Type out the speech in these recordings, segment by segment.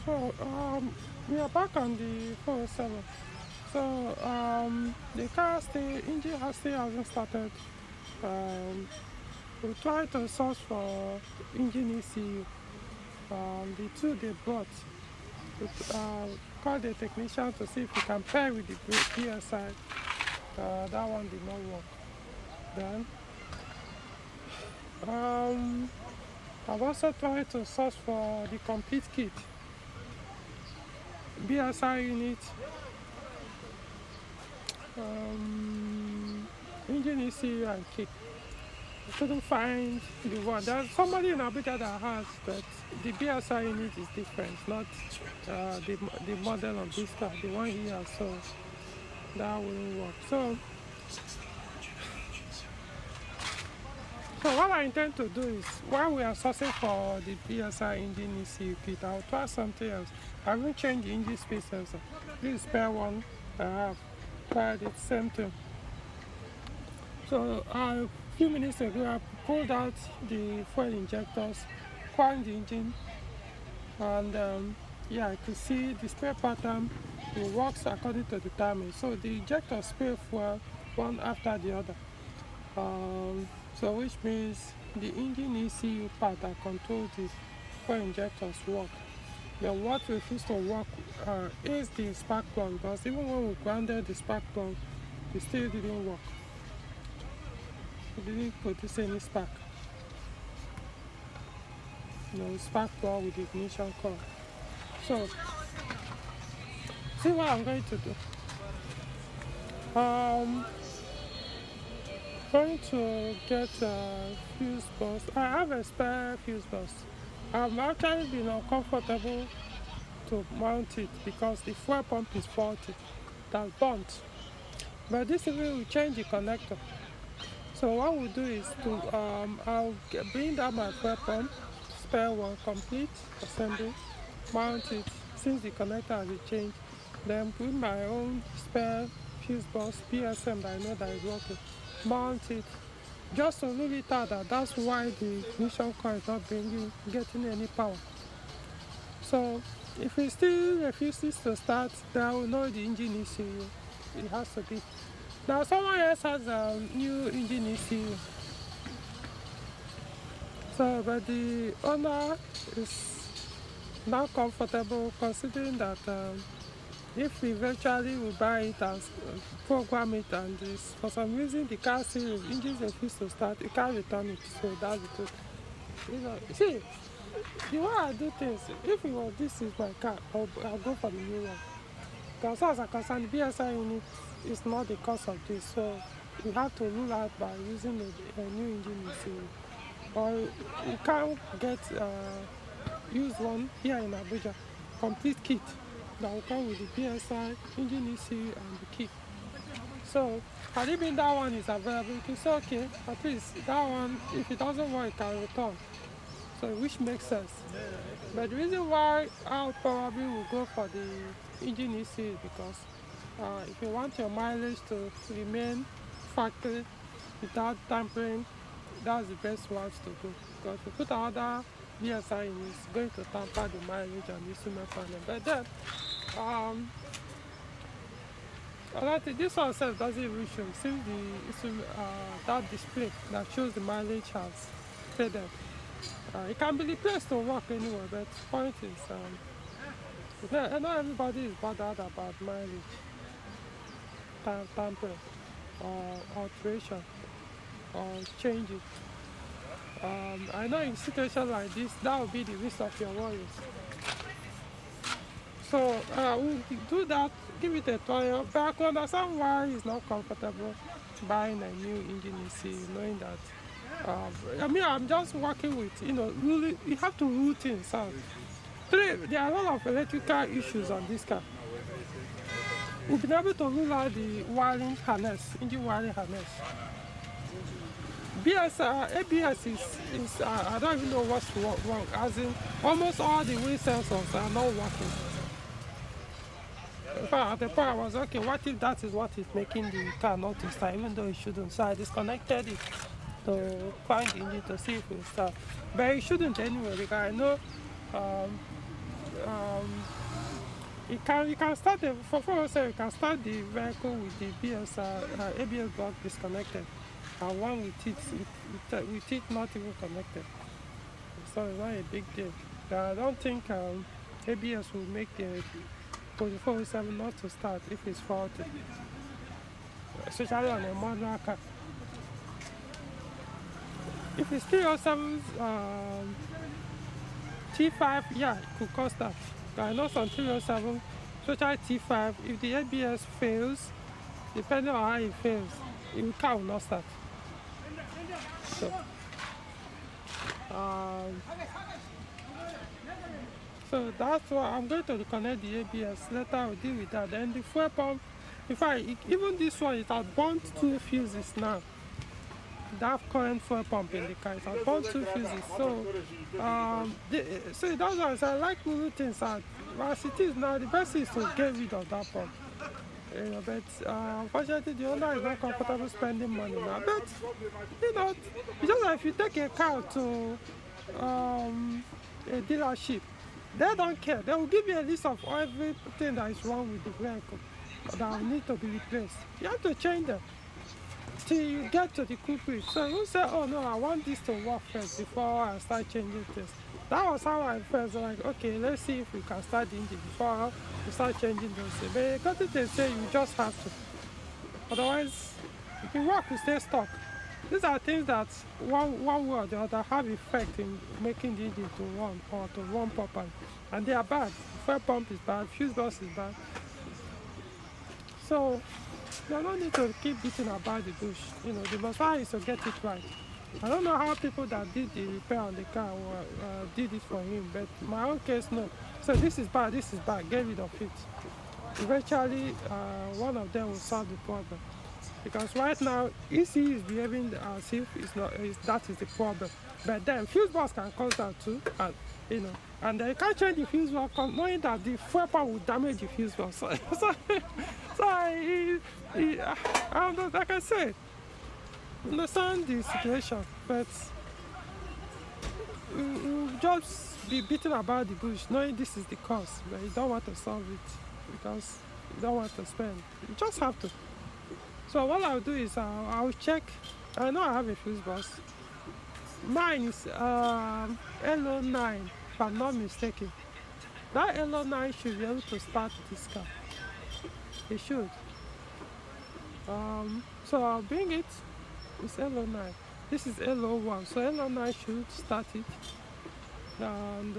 So we are back on the 407. So the engine still hasn't started. Um, we tried to search for engine ECU. The two they brought, we called the technician to see if we can pair with the PSI. That one did not work. Then I've also tried to search for the complete kit. BSI unit, engine ECU and kick. I couldn't find the one. There's somebody in Abuja that has, but the BSI unit is different, not the model of this car, the one here, so that wouldn't work. So what I intend to do is, while we are sourcing for the BSI engine ECU kit, I'll try something else. I will change the engine speed sensor. This is spare one I have. Tried it, same thing. So a few minutes ago, I pulled out the fuel injectors, coiled the engine, and yeah, I could see the spray pattern. It works according to the timing. So the injectors spray fuel one after the other. So which means the engine ECU part that controls the fuel injectors work. Then what refused to work is the spark plug, because even when we grounded the spark plug, it still didn't work. It didn't produce any spark. No spark plug with ignition coil. So see what I'm going to do. Going to get a fuse box. I have a spare fuse box. I've actually been uncomfortable to mount it because the fuel pump is faulty. That's burnt. But this will change the connector. So what we'll do is I'll bring down my fuel pump, spare one, complete assembly, mount it since the connector has been changed. Then put my own spare fuse box, PSM that I know that is working, mount it, just to rule it out that's why the ignition coil is not getting any power. So if it still refuses to start, then I will know the engine ECU. It has to be. Now someone else has a new engine ECU. So, but the owner is not comfortable considering that if eventually we buy it and program it, and this, for some reason the car still engine refuses to start, you can't return it. So that's the truth. See, the way I do things, if it was this is my car, I'll go for the new one. Because as far as I'm concerned, the BSI unit is not the cause of this, so we have to rule out by using a new engine ECU. Or you can't get used one here in Abuja, complete kit that will come with the BSI, engine ECU, and the kit. So had it been that one is available, you can say okay, at least that one, if it doesn't work, it can return. So which makes sense. But the reason why I probably will go for the engine ECU is because if you want your mileage to remain factory without tampering, that's the best route to go. Because if you put another BSI in, it's going to tamper the mileage and the instrument panel. But then, this one itself doesn't even show. Since that display that shows the mileage has faded. It can be replaced to work anyway, but the point is, not everybody is bothered about mileage, tampering, or alteration, or changing. I know in situations like this, that will be the least of your worries. So we'll do that, give it a trial, but I can understand why it's not comfortable buying a new engine ECU, knowing that I'm just working with, really, you have to rule things out. There are a lot of electrical issues on this car. We've been able to rule out the wiring harness, engine wiring harness. ABS is I don't even know what's wrong, as in almost all the wheel sensors are not working. In fact, at the point I was okay, what if that is what is making the car not to start, even though it shouldn't? So I disconnected it to find the engine to see if it will start. But it shouldn't anyway, because I know you can start the for 407. You can start the vehicle with the ABS block disconnected, and one with it not even connected. So it's not a big deal. I don't think ABS will make the 407 not to start if it's faulty, especially on a manual car. If it's 307 T5, yeah, it could cause that. I know some 307, especially T5, if the ABS fails, depending on how it fails, the car will not start. So that's why I'm going to reconnect the ABS. Later I'll deal with that. Then the fuel pump, in fact, even this one, it has burnt 2 fuses now. That current fuel pump in the car, it has burnt 2 fuses. So, so that's why I like little things. As it is now, the best is to get rid of that pump. But unfortunately, the owner is not comfortable spending money now. But it's just like if you take a car to a dealership, they don't care. They will give you a list of everything that is wrong with the vehicle that will need to be replaced. You have to change them till you get to the culprit. So you say, oh no, I want this to work first before I start changing things. That was how I felt. Like, okay, let's see if we can start the engine before we start changing those things. But got it, they say you just have to. Otherwise, if you work, you stay stuck. These are things that one way or the other have effect in making the engine to run or to run properly. And they are bad. Fuel pump is bad, fuse box is bad. So you don't need to keep beating about the bush. The most far is to get it right. I don't know how people that did the repair on the car did it for him, but in my own case, no. So this is bad, get rid of it. Eventually, one of them will solve the problem. Because right now, ECU is behaving as if that is the problem. But then fuse box can cause that too, and they can't change the fuse box knowing that the fuel pump will damage the fuse box. So like I said, understand the situation, but you just be beating about the bush, knowing this is the cause, but you don't want to solve it because you don't want to spend. You just have to. So what I'll do is I'll check. I know I have a fuse box. Mine is LO9, if I'm not mistaken. That LO9 should be able to start this car. It should. So I'll bring it. It's LO9. This is LO1. So LO9 should start it. And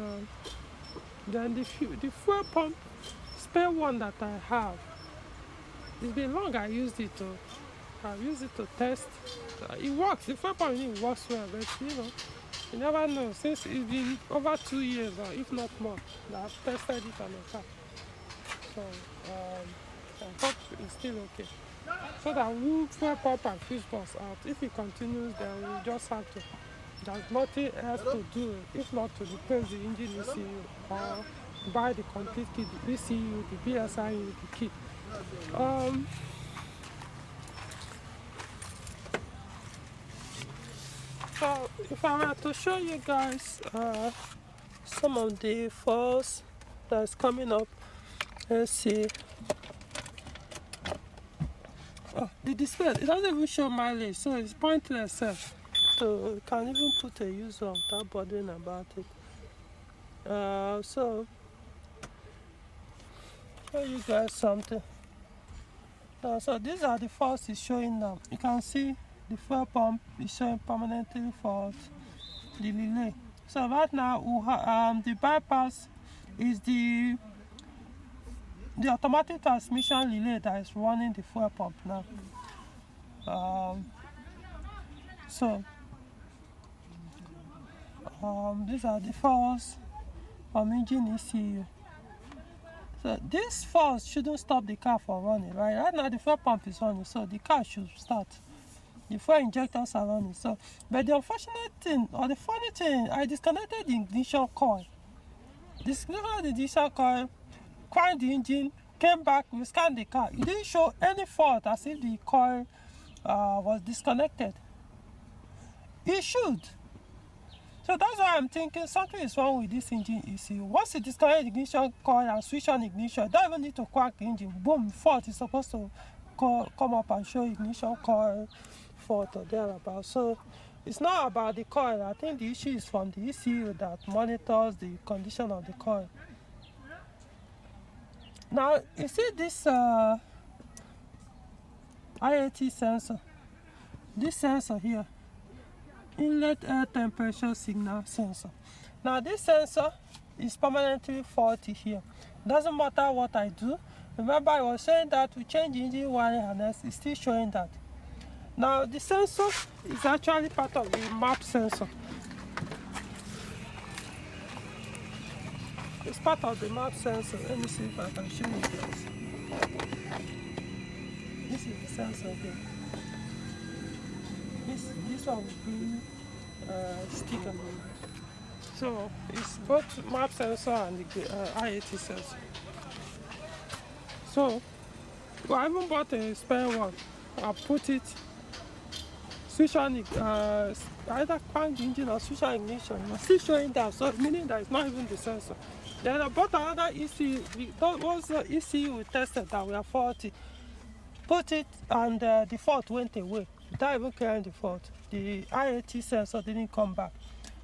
then the fuel pump spare one that I have. It's been long I used it to test. It works. The fuel pump works well, but you never know. Since it's been over 2 years, or if not more, that I've tested it on the car. So I hope it's still okay. So that we'll fuel pump and fuse box out. If it continues, then we'll just have to. There's nothing else to do if not to replace the engine ECU or buy the complete kit, the ECU, the BSI, the kit. So if I were to show you guys some of the faults that's coming up, let's see. Oh, the display, it doesn't even show mileage, so it's pointless. So you can even put a user without bothering about it. So show you guys something. So these are the faults it's showing now. You can see the fuel pump is showing permanently fault, the relay. So right now the bypass is the automatic transmission relay that is running the fuel pump now. These are the faults from engine ECU. So these faults shouldn't stop the car from running, right? Right now the fuel pump is running, so the car should start. The fuel injectors are running. So, but the unfortunate thing, or the funny thing, I disconnected the ignition coil. Disconnected the ignition coil, cranked the engine, came back, we scanned the car. It didn't show any fault as if the coil was disconnected. It should. So that's why I'm thinking something is wrong with this engine ECU. Once you disconnect the ignition coil and switch on ignition, you don't even need to crack the engine. Boom, fault is supposed to come up and show ignition coil fault or thereabout. So it's not about the coil. I think the issue is from the ECU that monitors the condition of the coil. Now, you see this IAT sensor. This sensor here, inlet air temperature signal sensor. Now this sensor is permanently faulty here. Doesn't matter what I do. Remember I was saying that we change engine wiring harness, it's still showing that. Now the sensor is actually part of the map sensor. It's part of the map sensor. Let me see if I can show you this. This is the sensor here. This one will be sticker. So it's both map sensor and the IAT sensor. So I even bought a spare one. I put it, switch on either crank the engine or switch on ignition. It's still showing that, so meaning that it's not even the sensor. Then I bought another ECU. Those ECU we tested that were faulty. Put it and the fault went away without even clearing the fault. The IAT sensor didn't come back.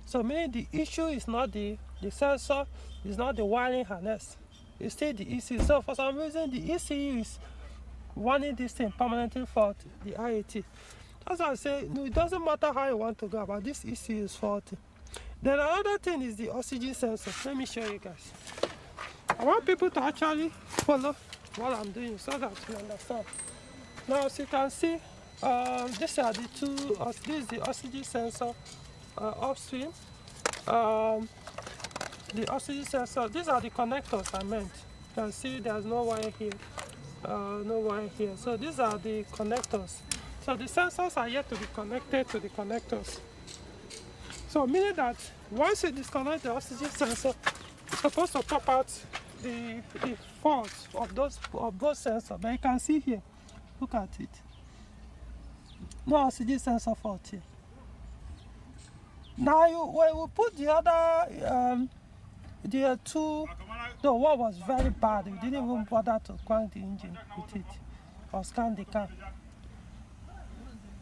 So meaning the issue is not the sensor, it's not the wiring harness. It's still the ECU. So for some reason the ECU is wanting this thing permanently faulty, the IAT. That's why I say no, it doesn't matter how you want to go about this ECU is faulty. Then another thing is the oxygen sensor. Let me show you guys. I want people to actually follow what I'm doing so that you understand. Now as you can see, these are the two, this is the oxygen sensor upstream. The oxygen sensor, these are the connectors I meant. You can see there's no wire here, no wire here. So these are the connectors. So the sensors are yet to be connected to the connectors. So meaning that once you disconnect the oxygen sensor, it's supposed to pop out the faults of both sensors. But you can see here, look at it. No oxygen sensor fault here. Now when we put the other the two, the one was very bad. We didn't even bother to crank the engine with it or scan the car.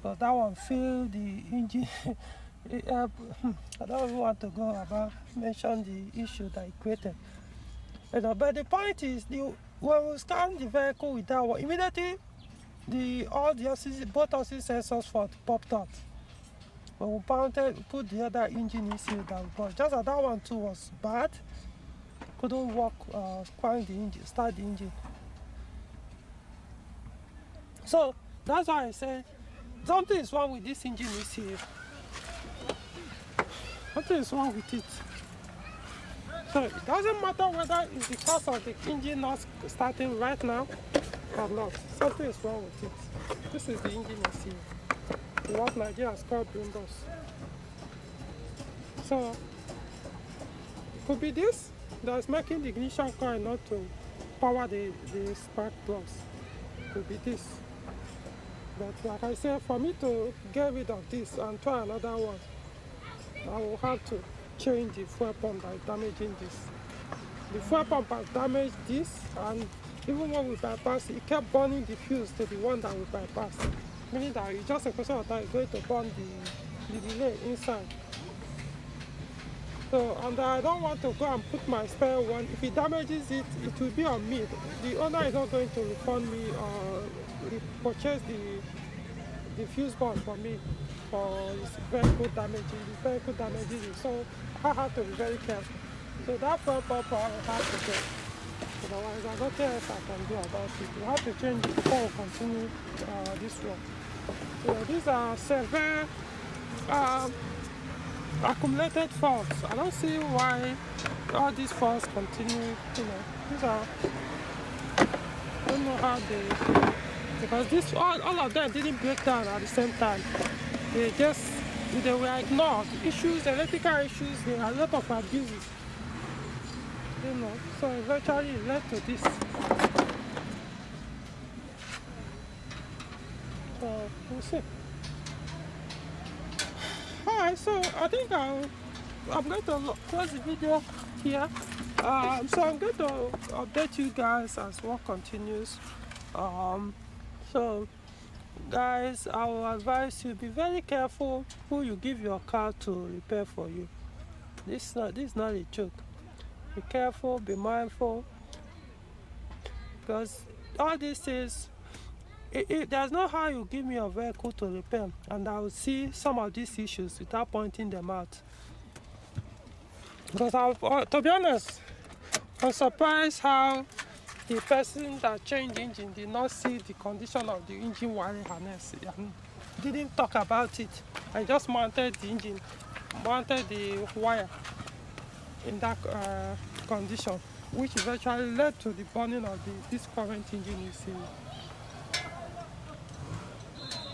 But that one filled the engine. I don't even want to go about mention the issue that it created. You know, but the point is, when we scan the vehicle with that one, immediately both oxygen sensors fault popped out. When we put the other engine ECU that we bought, just that one too was bad. Couldn't work, crank the engine, start the engine. So that's why I said something is wrong with this engine ECU. Something is wrong with it. So it doesn't matter whether it's because of the engine not starting right now or not. Something is wrong with it. This is the engine ECU. What Nigeria has called windows. So it could be this that's making the ignition coil not to power the spark plugs. It could be this. But like I said, for me to get rid of this and try another one, I will have to change the fuel pump that is damaging this. The fuel pump has damaged this, and even when we bypassed it kept burning the fuse to the one that we bypassed. Meaning that it's just a question of time it's going to burn the relay inside. So, and I don't want to go and put my spare one. If it damages it, it will be on me. The owner is not going to refund me or purchase the fuse board for me for his vehicle damaging. The vehicle damages it. So I have to be very careful. So that fuel pump I have to get. Otherwise, there's nothing else I can do about it. We have to change it before we continue this work. So these are severe accumulated faults. I don't see why all these faults continue. These are, I don't know how because all of them didn't break down at the same time. They were ignored. Issues, electrical issues, there are a lot of abuses. So eventually it led to this. So we'll see. Alright, so I think I'll I'm going to close the video here. So I'm going to update you guys as work continues. So guys, I will advise you be very careful who you give your car to repair for you. This is not a joke. Be careful, be mindful, because all this is, there's no how you give me a vehicle to repair and I will see some of these issues without pointing them out. Because to be honest, I'm surprised how the person that changed the engine did not see the condition of the engine wiring harness and didn't talk about it. I just mounted the engine, mounted the wire in that condition, which eventually led to the burning of this current engine you see.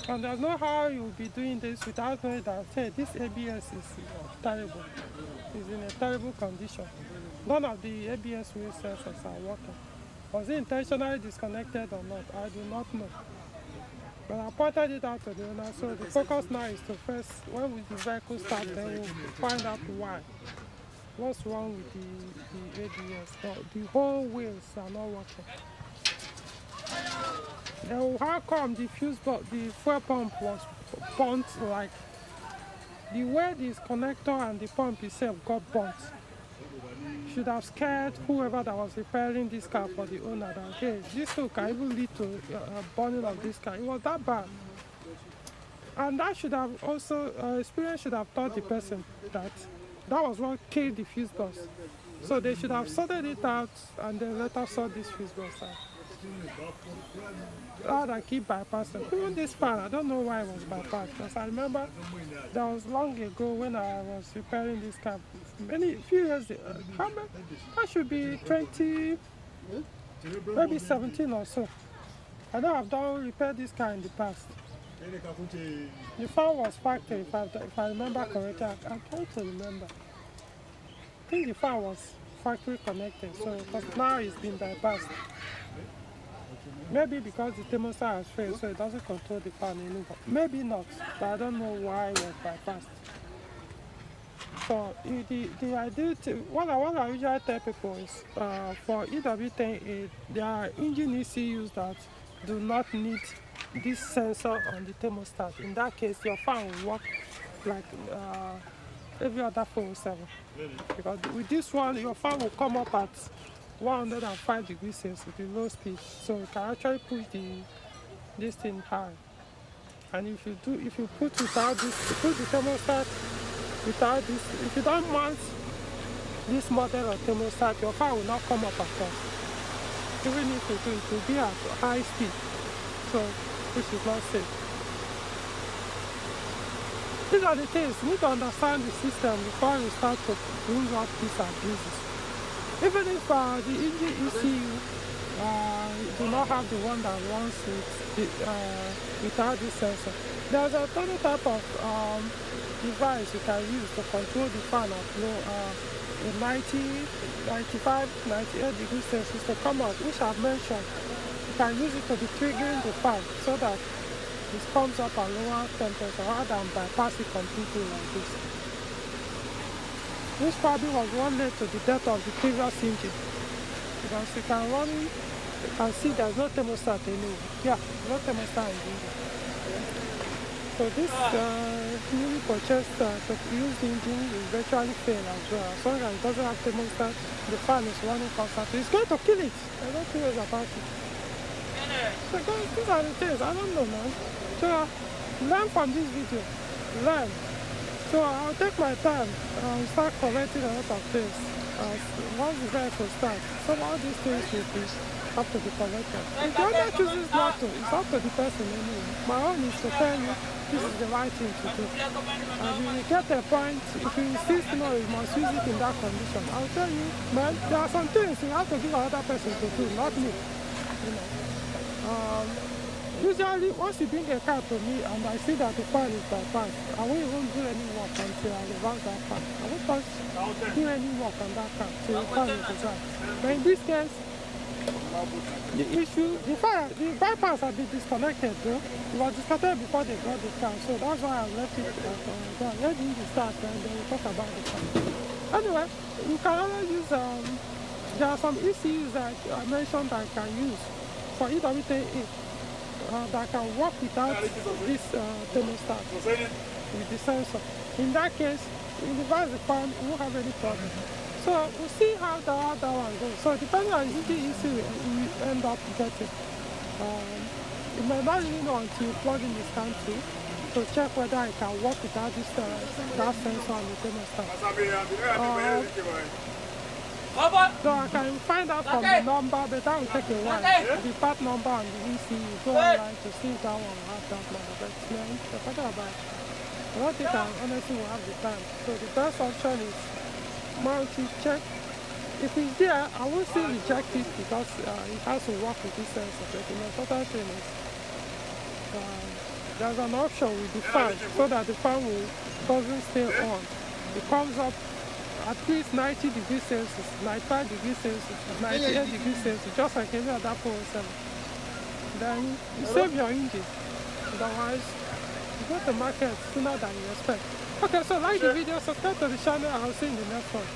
And there's no how you'll be doing this without knowing that, hey, this ABS is terrible. It's in a terrible condition. None of the ABS wheel sensors are working. Was it intentionally disconnected or not? I do not know. But I pointed it out to the owner, so the focus now is to first, when the vehicle starts, then we'll find out why. What's wrong with the ABS? The whole wheels are not working. Then how come the fuel pump was burnt, like the way this connector and the pump itself got burnt? Should have scared whoever that was repairing this car for the owner that, hey, this thing can even lead to burning of this car. It was that bad. And that should have also, experience should have taught the person that was what killed the fuse box. So they should have sorted it out and then later sort this fuse box out. Rather than keep bypassing. Even this fan, I don't know why it was bypassed, because I remember that was long ago when I was repairing this car. Few years ago. That should be 20, maybe 17 or so. I know I've done repaired this car in the past. The fan was factory, if I remember correctly. I'm trying to remember. I think the fan was factory connected, so because now it's been bypassed. Maybe because the thermostat has failed, so it doesn't control the fan anymore. Maybe not, but I don't know why it was bypassed. So the idea, what I usually tell people is, for EW7A, there are engine ECUs that do not need this sensor on the thermostat. In that case, your fan will work like every other 407. Because with this one, your fan will come up at 105 degrees Celsius with the low speed, so you can actually push this thing high. And if you put the thermostat without this, if you don't mount this model of thermostat, your fan will not come up at all. Even if you do, it will be at high speed, so which is not safe. These are the things you need to understand the system before you start to bring up these abuses. Even if the engine ECU do not have the one that runs without this sensor, there's a total type of device you can use to control the fan at low, 90, 95, 98 degrees Celsius to come out, which I've mentioned. You can use it to be triggering the fan so that it comes up at lower temperature rather than bypass it completely like this. This probably was one led to the death of the previous engine, because you can see there's no thermostat anywhere. Yeah, no thermostat in the engine. So this newly purchased used engine will virtually fail as well. As long as it doesn't have thermostat, the fan is running constantly. It's going to kill it. I don't think about it. So guys, these are the things. I don't know, man. So learn from this video. Learn. So I'll take my time and start correcting a lot of things. Once the vehicle starts, some of these things will have to be corrected. If the owner chooses not to, it's up to the person anyway. My own is to tell you this is the right thing to do. And if you get a point, if you insist, no, you must use it in that condition, I'll tell you, man, there are some things you have to give another person to do, not me. You know. Usually, once you bring a car to me and I see that the fan is bypassed, I won't even do any work until I reverse that fan. I won't do any work on that car till the fan is reversed. But in this case, The issue, the bypass had been disconnected though. It was disconnected before they got the car, so that's why I left it at let me start and then we'll talk about the car. Anyway, you can always use, there are some ECUs that I mentioned that I can use for EW7A that can work without this thermostat with the sensor. In that case, in the device fan, you won't have any problem. So we'll see how that one goes. So depending on the ECU you end up getting. You may not really know until you plug in the scan tool to check whether it can work without this that sensor and the thermostat. So I can find out from the number, but that will take a while. The part number and the ECU, go online to see if that one will have that number. But they're talking about it. I don't think I honestly will have the time. So the best option is mounting check. If it's there, I won't still reject it because it has to work with this sensor. But the important thing is there's an option with the fan so that the fan doesn't stay on. It comes up at least 90 degrees Celsius, 95 degrees Celsius, 98 degrees Celsius, just like any other 407. Then you save your engine. Otherwise, you go to market sooner than you expect. Okay, so like the video, subscribe to the channel, and I'll see you in the next one.